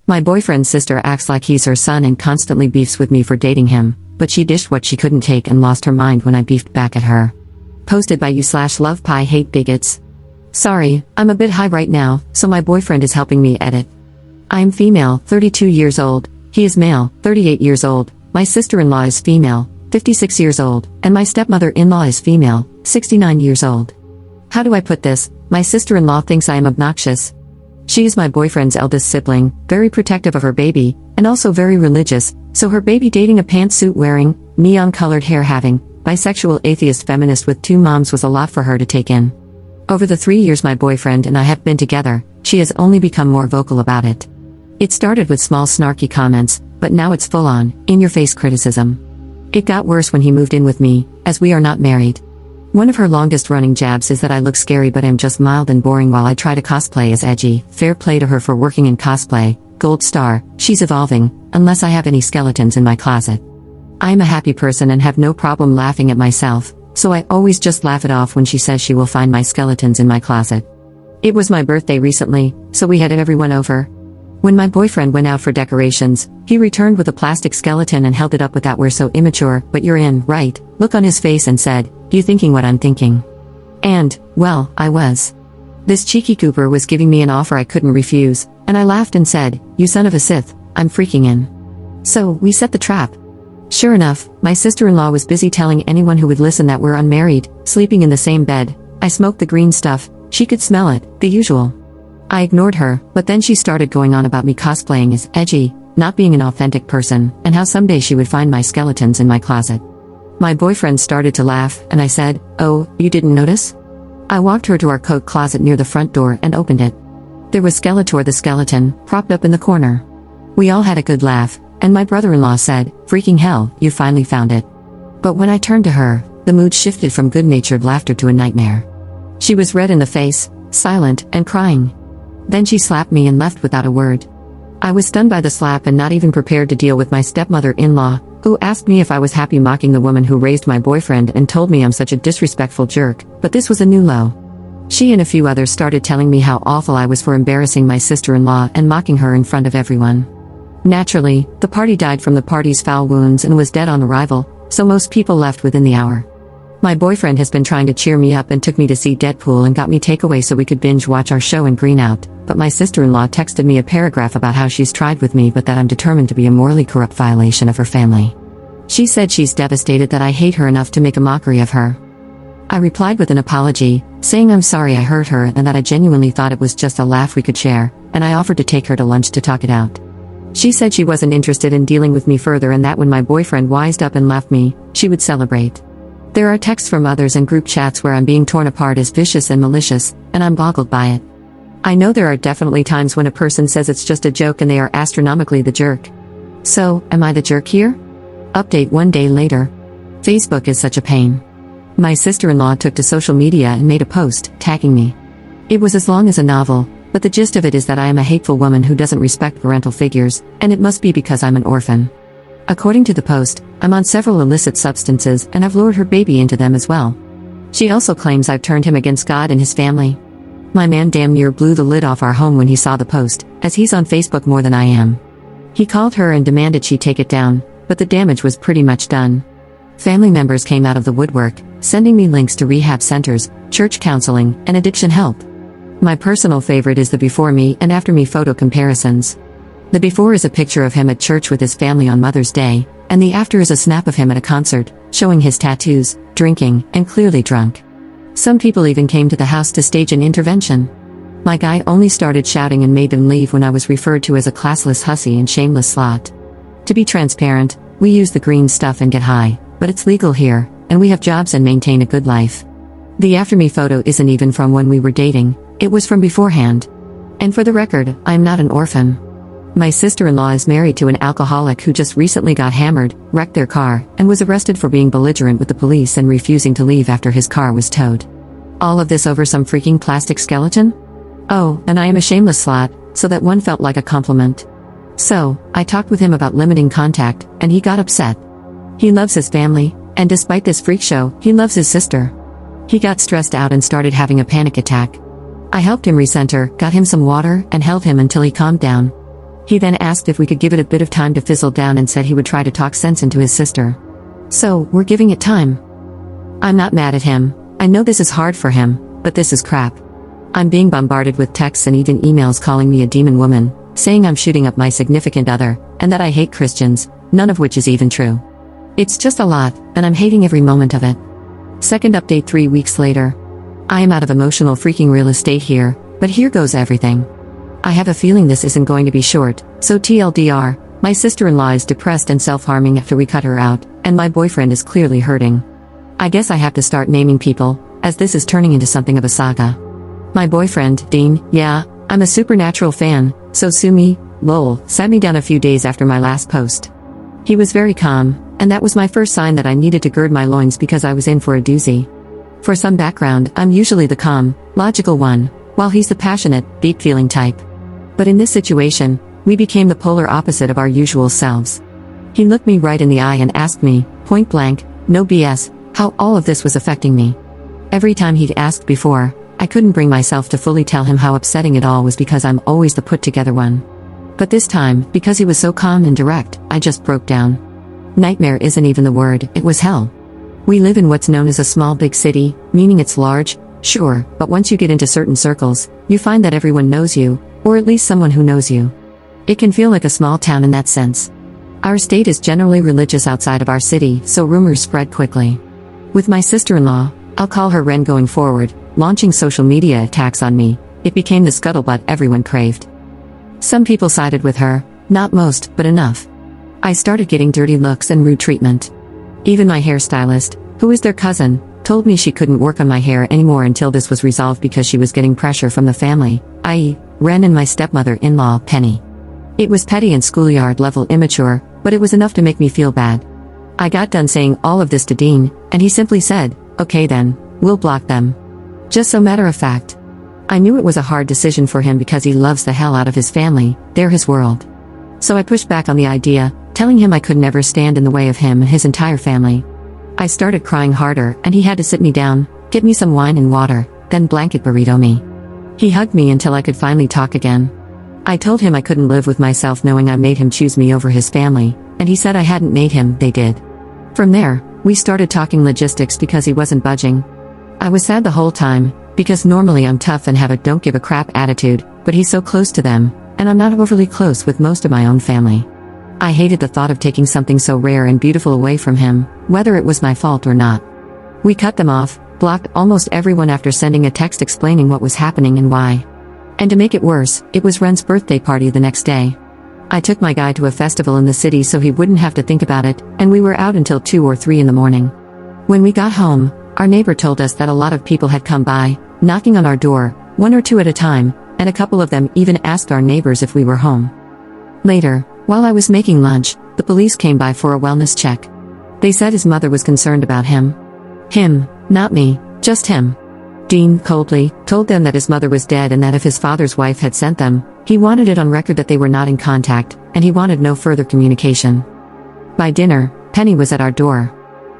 My boyfriend's sister acts like he's her son and constantly beefs with me for dating him, but she dished what she couldn't take and lost her mind when I beefed back at her. Posted by you/lovepie-hate-bigots. Sorry, I'm a bit high right now, so my boyfriend is helping me edit. I am female, 32 years old, he is male, 38 years old, my sister-in-law is female, 56 years old, and my stepmother-in-law is female, 69 years old. How do I put this? My sister-in-law thinks I am obnoxious. She is my boyfriend's eldest sibling, very protective of her baby, and also very religious, so her baby dating a pantsuit-wearing, neon-colored hair-having, bisexual atheist feminist with two moms was a lot for her to take in. Over the 3 years my boyfriend and I have been together, she has only become more vocal about it. It started with small snarky comments, but now it's full-on, in-your-face criticism. It got worse when he moved in with me, as we are not married. One of her longest-running jabs is that I look scary but am just mild and boring while I try to cosplay as edgy. Fair play to her for working in cosplay, gold star, she's evolving, unless I have any skeletons in my closet. I am a happy person and have no problem laughing at myself, so I always just laugh it off when she says she will find my skeletons in my closet. It was my birthday recently, so we had everyone over. When my boyfriend went out for decorations, he returned with a plastic skeleton and held it up with that "we're so immature, but you're in, right?" look on his face and said, "You thinking what I'm thinking?" And, well, I was. This cheeky Cooper was giving me an offer I couldn't refuse, and I laughed and said, "You son of a Sith, I'm freaking in." So, we set the trap. Sure enough, my sister-in-law was busy telling anyone who would listen that we're unmarried, sleeping in the same bed. I smoked the green stuff, she could smell it, the usual. I ignored her, but then she started going on about me cosplaying as edgy, not being an authentic person, and how someday she would find my skeletons in my closet. My boyfriend started to laugh, and I said, "Oh, you didn't notice?" I walked her to our coat closet near the front door and opened it. There was Skeletor the skeleton, propped up in the corner. We all had a good laugh, and my brother-in-law said, "Freaking hell, you finally found it." But when I turned to her, the mood shifted from good-natured laughter to a nightmare. She was red in the face, silent, and crying. Then she slapped me and left without a word. I was stunned by the slap and not even prepared to deal with my stepmother-in-law, who asked me if I was happy mocking the woman who raised my boyfriend and told me I'm such a disrespectful jerk, but this was a new low. She and a few others started telling me how awful I was for embarrassing my sister-in-law and mocking her in front of everyone. Naturally, the party died from the party's foul wounds and was dead on arrival, so most people left within the hour. My boyfriend has been trying to cheer me up and took me to see Deadpool and got me takeaway so we could binge watch our show and green out, but my sister-in-law texted me a paragraph about how she's tried with me but that I'm determined to be a morally corrupt violation of her family. She said she's devastated that I hate her enough to make a mockery of her. I replied with an apology, saying I'm sorry I hurt her and that I genuinely thought it was just a laugh we could share, and I offered to take her to lunch to talk it out. She said she wasn't interested in dealing with me further and that when my boyfriend wised up and left me, she would celebrate. There are texts from others and group chats where I'm being torn apart as vicious and malicious, and I'm boggled by it. I know there are definitely times when a person says it's just a joke and they are astronomically the jerk. So, am I the jerk here? Update 1 day later. Facebook is such a pain. My sister-in-law took to social media and made a post, tagging me. It was as long as a novel, but the gist of it is that I am a hateful woman who doesn't respect parental figures, and it must be because I'm an orphan. According to the post, I'm on several illicit substances and I've lured her baby into them as well. She also claims I've turned him against God and his family. My man damn near blew the lid off our home when he saw the post, as he's on Facebook more than I am. He called her and demanded she take it down, but the damage was pretty much done. Family members came out of the woodwork, sending me links to rehab centers, church counseling, and addiction help. My personal favorite is the before me and after me photo comparisons. The before is a picture of him at church with his family on Mother's Day, and the after is a snap of him at a concert, showing his tattoos, drinking, and clearly drunk. Some people even came to the house to stage an intervention. My guy only started shouting and made them leave when I was referred to as a classless hussy and shameless slut. To be transparent, we use the green stuff and get high, but it's legal here, and we have jobs and maintain a good life. The after me photo isn't even from when we were dating, it was from beforehand. And for the record, I am not an orphan. My sister-in-law is married to an alcoholic who just recently got hammered, wrecked their car, and was arrested for being belligerent with the police and refusing to leave after his car was towed. All of this over some freaking plastic skeleton? Oh, and I am a shameless slut, so that one felt like a compliment. So, I talked with him about limiting contact, and he got upset. He loves his family, and despite this freak show, he loves his sister. He got stressed out and started having a panic attack. I helped him recenter, got him some water, and held him until he calmed down. He then asked if we could give it a bit of time to fizzle down and said he would try to talk sense into his sister. So, we're giving it time. I'm not mad at him. I know this is hard for him, but this is crap. I'm being bombarded with texts and even emails calling me a demon woman, saying I'm shooting up my significant other, and that I hate Christians, none of which is even true. It's just a lot, and I'm hating every moment of it. Second update 3 weeks later. I am out of emotional freaking real estate here, but here goes everything. I have a feeling this isn't going to be short, so TLDR, my sister-in-law is depressed and self-harming after we cut her out, and my boyfriend is clearly hurting. I guess I have to start naming people, as this is turning into something of a saga. My boyfriend, Dean, yeah, I'm a Supernatural fan, so sue me, lol, sat me down a few days after my last post. He was very calm, and that was my first sign that I needed to gird my loins because I was in for a doozy. For some background, I'm usually the calm, logical one, while he's the passionate, deep-feeling type. But in this situation, we became the polar opposite of our usual selves. He looked me right in the eye and asked me, point blank, no BS, how all of this was affecting me. Every time he'd asked before, I couldn't bring myself to fully tell him how upsetting it all was because I'm always the put-together one. But this time, because he was so calm and direct, I just broke down. Nightmare isn't even the word, it was hell. We live in what's known as a small big city, meaning it's large, sure, but once you get into certain circles, you find that everyone knows you, or at least someone who knows you. It can feel like a small town in that sense. Our state is generally religious outside of our city, so rumors spread quickly. With my sister-in-law, I'll call her Ren going forward, launching social media attacks on me, it became the scuttlebutt everyone craved. Some people sided with her, not most, but enough. I started getting dirty looks and rude treatment. Even my hairstylist, who is their cousin, told me she couldn't work on my hair anymore until this was resolved because she was getting pressure from the family, i.e., Ren and my stepmother-in-law, Penny. It was petty and schoolyard level immature, but it was enough to make me feel bad. I got done saying all of this to Dean, and he simply said, okay then, we'll block them. Just so matter of fact. I knew it was a hard decision for him because he loves the hell out of his family, they're his world. So I pushed back on the idea, telling him I could never stand in the way of him and his entire family. I started crying harder and he had to sit me down, get me some wine and water, then blanket burrito me. He hugged me until I could finally talk again. I told him I couldn't live with myself knowing I made him choose me over his family, and he said I hadn't made him, they did. From there, we started talking logistics because he wasn't budging. I was sad the whole time, because normally I'm tough and have a don't give a crap attitude, but he's so close to them, and I'm not overly close with most of my own family. I hated the thought of taking something so rare and beautiful away from him, whether it was my fault or not. We cut them off, blocked almost everyone after sending a text explaining what was happening and why. And to make it worse, it was Ren's birthday party the next day. I took my guy to a festival in the city so he wouldn't have to think about it, and we were out until 2 or 3 in the morning. When we got home, our neighbor told us that a lot of people had come by, knocking on our door, 1 or 2 at a time, and a couple of them even asked our neighbors if we were home. Later, while I was making lunch, the police came by for a wellness check. They said his mother was concerned about him. Him, not me, just him. Dean, coldly, told them that his mother was dead and that if his father's wife had sent them, he wanted it on record that they were not in contact, and he wanted no further communication. By dinner, Penny was at our door.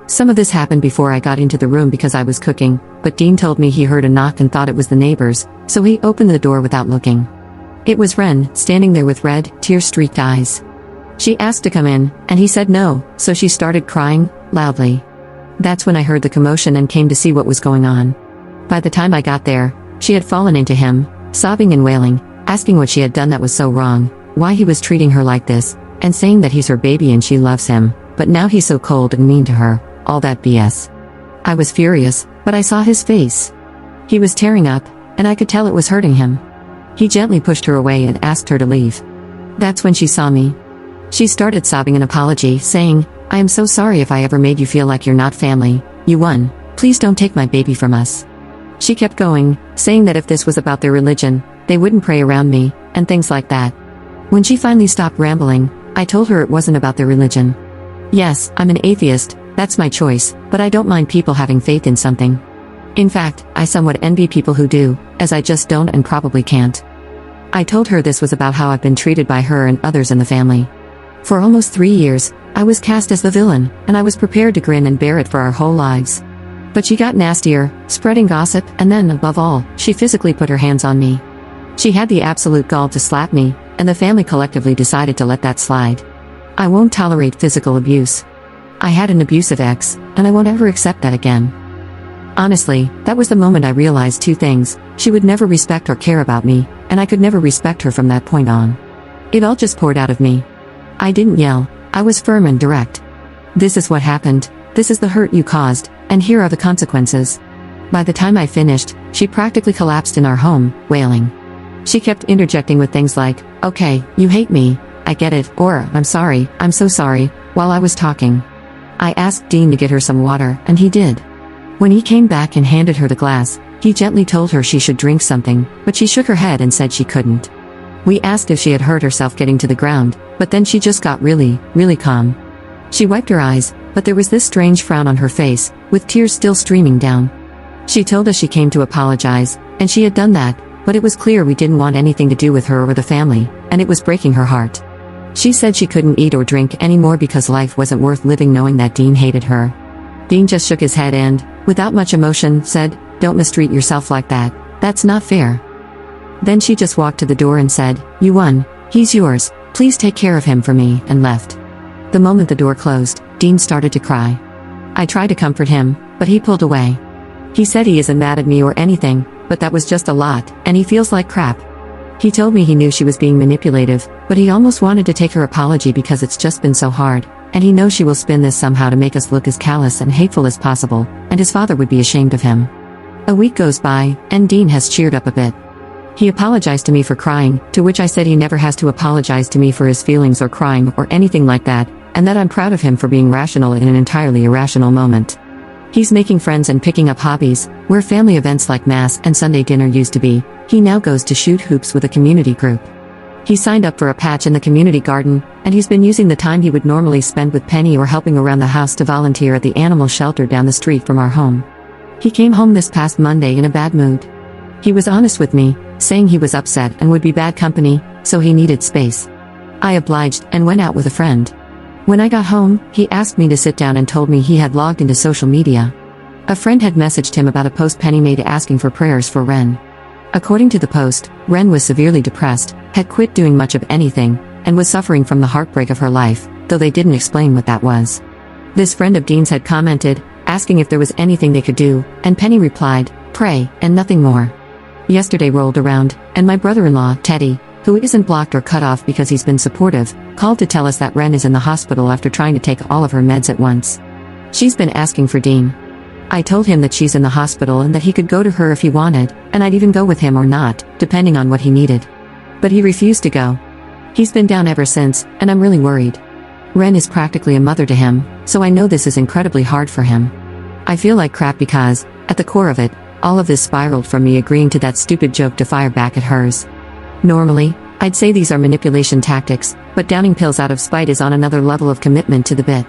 Some of this happened before I got into the room because I was cooking, but Dean told me he heard a knock and thought it was the neighbors, so he opened the door without looking. It was Ren, standing there with red, tear-streaked eyes. She asked to come in, and he said no, so she started crying, loudly. That's when I heard the commotion and came to see what was going on. By the time I got there, she had fallen into him, sobbing and wailing, asking what she had done that was so wrong, why he was treating her like this, and saying that he's her baby and she loves him, but now he's so cold and mean to her, all that BS. I was furious, but I saw his face. He was tearing up, and I could tell it was hurting him. He gently pushed her away and asked her to leave. That's when she saw me. She started sobbing an apology, saying, I am so sorry if I ever made you feel like you're not family, you won, please don't take my baby from us. She kept going, saying that if this was about their religion, they wouldn't pray around me, and things like that. When she finally stopped rambling, I told her it wasn't about their religion. Yes, I'm an atheist, that's my choice, but I don't mind people having faith in something. In fact, I somewhat envy people who do, as I just don't and probably can't. I told her this was about how I've been treated by her and others in the family. For almost 3 years, I was cast as the villain, and I was prepared to grin and bear it for our whole lives. But she got nastier, spreading gossip, and then, above all, she physically put her hands on me. She had the absolute gall to slap me, and the family collectively decided to let that slide. I won't tolerate physical abuse. I had an abusive ex, and I won't ever accept that again. Honestly, that was the moment I realized two things: she would never respect or care about me, and I could never respect her from that point on. It all just poured out of me. I didn't yell, I was firm and direct. This is what happened, this is the hurt you caused, and here are the consequences. By the time I finished, she practically collapsed in our home, wailing. She kept interjecting with things like, "Okay, you hate me, I get it," or I'm so sorry, while I was talking. I asked Dean to get her some water, and he did. When he came back and handed her the glass, he gently told her she should drink something, but she shook her head and said she couldn't. We asked if she had hurt herself getting to the ground, but then she just got really calm. She wiped her eyes, but there was this strange frown on her face, with tears still streaming down. She told us she came to apologize, and she had done that, but it was clear we didn't want anything to do with her or the family, and it was breaking her heart. She said she couldn't eat or drink anymore because life wasn't worth living knowing that Dean hated her. Dean just shook his head and, without much emotion, said, "Don't mistreat yourself like that, that's not fair." Then she just walked to the door and said, "You won, he's yours, please take care of him for me," and left. The moment the door closed, Dean started to cry. I tried to comfort him, but he pulled away. He said he isn't mad at me or anything, but that was just a lot, and he feels like crap. He told me he knew she was being manipulative, but he almost wanted to take her apology because it's just been so hard, and he knows she will spin this somehow to make us look as callous and hateful as possible, and his father would be ashamed of him. A week goes by, and Dean has cheered up a bit. He apologized to me for crying, to which I said he never has to apologize to me for his feelings or crying or anything like that, and that I'm proud of him for being rational in an entirely irrational moment. He's making friends and picking up hobbies, where family events like Mass and Sunday dinner used to be. He now goes to shoot hoops with a community group. He signed up for a patch in the community garden, and he's been using the time he would normally spend with Penny or helping around the house to volunteer at the animal shelter down the street from our home. He came home this past Monday in a bad mood. He was honest with me, saying he was upset and would be bad company, so he needed space. I obliged and went out with a friend. When I got home, he asked me to sit down and told me he had logged into social media. A friend had messaged him about a post Penny made asking for prayers for Ren. According to the post, Ren was severely depressed, had quit doing much of anything, and was suffering from the heartbreak of her life, though they didn't explain what that was. This friend of Dean's had commented, asking if there was anything they could do, and Penny replied, "Pray, and nothing more." Yesterday rolled around, and my brother-in-law, Teddy, who isn't blocked or cut off because he's been supportive, called to tell us that Ren is in the hospital after trying to take all of her meds at once. She's been asking for Dean. I told him that she's in the hospital and that he could go to her if he wanted, and I'd even go with him or not, depending on what he needed. But he refused to go. He's been down ever since, and I'm really worried. Ren is practically a mother to him, so I know this is incredibly hard for him. I feel like crap because, at the core of it, all of this spiraled from me agreeing to that stupid joke to fire back at hers. Normally, I'd say these are manipulation tactics, but downing pills out of spite is on another level of commitment to the bit.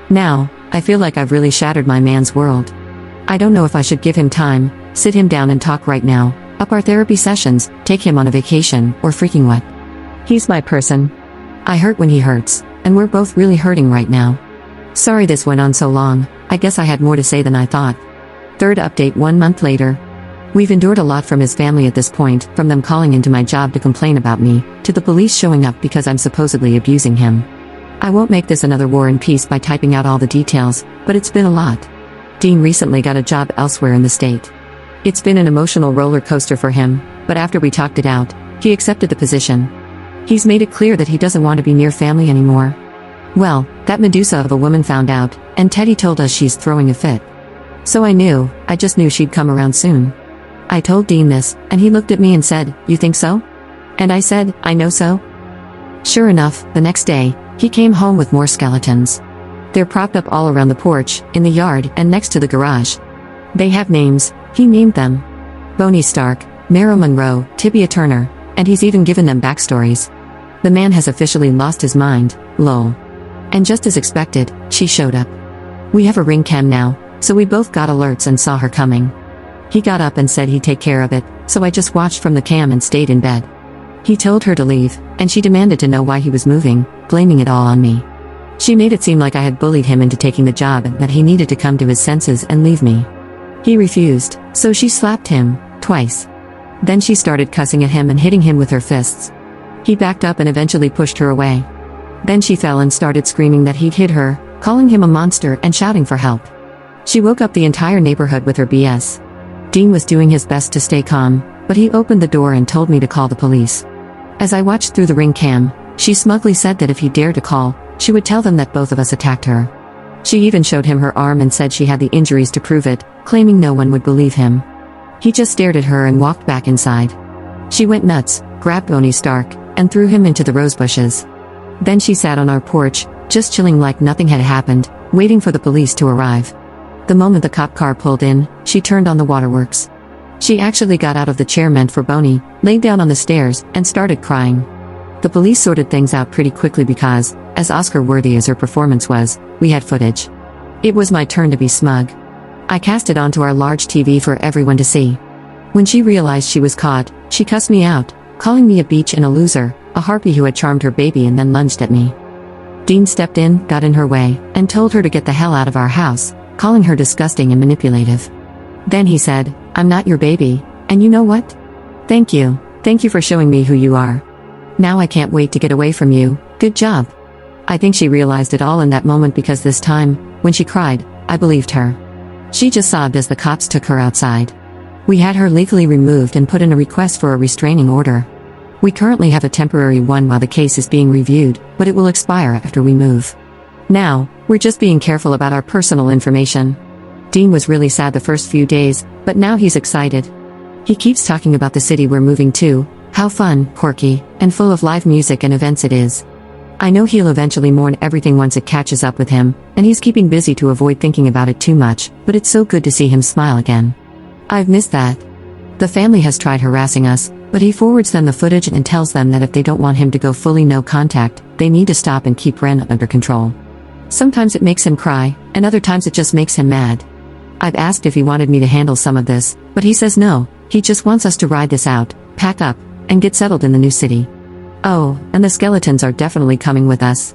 Now, I feel like I've really shattered my man's world. I don't know if I should give him time, sit him down and talk right now, up our therapy sessions, take him on a vacation, or freaking what. He's my person. I hurt when he hurts, and we're both really hurting right now. Sorry this went on so long, I guess I had more to say than I thought. Third update 1 month later. We've endured a lot from his family at this point, from them calling into my job to complain about me, to the police showing up because I'm supposedly abusing him. I won't make this another war and peace by typing out all the details, but it's been a lot. Dean recently got a job elsewhere in the state. It's been an emotional roller coaster for him, but after we talked it out, he accepted the position. He's made it clear that he doesn't want to be near family anymore. Well, that Medusa of a woman found out, and Teddy told us she's throwing a fit. So I just knew she'd come around soon. I told Dean this, and he looked at me and said, "You think so?" And I said, "I know so." Sure enough, the next day, he came home with more skeletons. They're propped up all around the porch, in the yard, and next to the garage. They have names, he named them. Bonnie Stark, Meryl Monroe, Tibia Turner, and he's even given them backstories. The man has officially lost his mind, lol. And just as expected, she showed up. We have a ring cam now, so we both got alerts and saw her coming. He got up and said he'd take care of it, so I just watched from the cam and stayed in bed. He told her to leave, and she demanded to know why he was moving, blaming it all on me. She made it seem like I had bullied him into taking the job and that he needed to come to his senses and leave me. He refused, so she slapped him, twice. Then she started cussing at him and hitting him with her fists. He backed up and eventually pushed her away. Then she fell and started screaming that he'd hit her, calling him a monster and shouting for help. She woke up the entire neighborhood with her BS. Dean was doing his best to stay calm, but he opened the door and told me to call the police. As I watched through the ring cam, she smugly said that if he dared to call, she would tell them that both of us attacked her. She even showed him her arm and said she had the injuries to prove it, claiming no one would believe him. He just stared at her and walked back inside. She went nuts, grabbed Bonnie Stark, and threw him into the rose bushes. Then she sat on our porch, just chilling like nothing had happened, waiting for the police to arrive. The moment the cop car pulled in, she turned on the waterworks. She actually got out of the chair meant for Bonnie, laid down on the stairs, and started crying. The police sorted things out pretty quickly because, as Oscar-worthy as her performance was, we had footage. It was my turn to be smug. I cast it onto our large TV for everyone to see. When she realized she was caught, she cussed me out, calling me a beach and a loser, a harpy who had charmed her baby and then lunged at me. Dean stepped in, got in her way, and told her to get the hell out of our house, calling her disgusting and manipulative. Then he said, "I'm not your baby, and you know what? Thank you. Thank you for showing me who you are. Now I can't wait to get away from you. Good job." I think she realized it all in that moment because this time, when she cried, I believed her. She just sobbed as the cops took her outside. We had her legally removed and put in a request for a restraining order. We currently have a temporary one while the case is being reviewed, but it will expire after we move. Now, we're just being careful about our personal information. Dean was really sad the first few days, but now he's excited. He keeps talking about the city we're moving to, how fun, quirky, and full of live music and events it is. I know he'll eventually mourn everything once it catches up with him, and he's keeping busy to avoid thinking about it too much, but it's so good to see him smile again. I've missed that. The family has tried harassing us, but he forwards them the footage and tells them that if they don't want him to go fully no contact, they need to stop and keep Ren under control. Sometimes it makes him cry, and other times it just makes him mad. I've asked if he wanted me to handle some of this, but he says no, he just wants us to ride this out, pack up, and get settled in the new city. Oh, and the skeletons are definitely coming with us.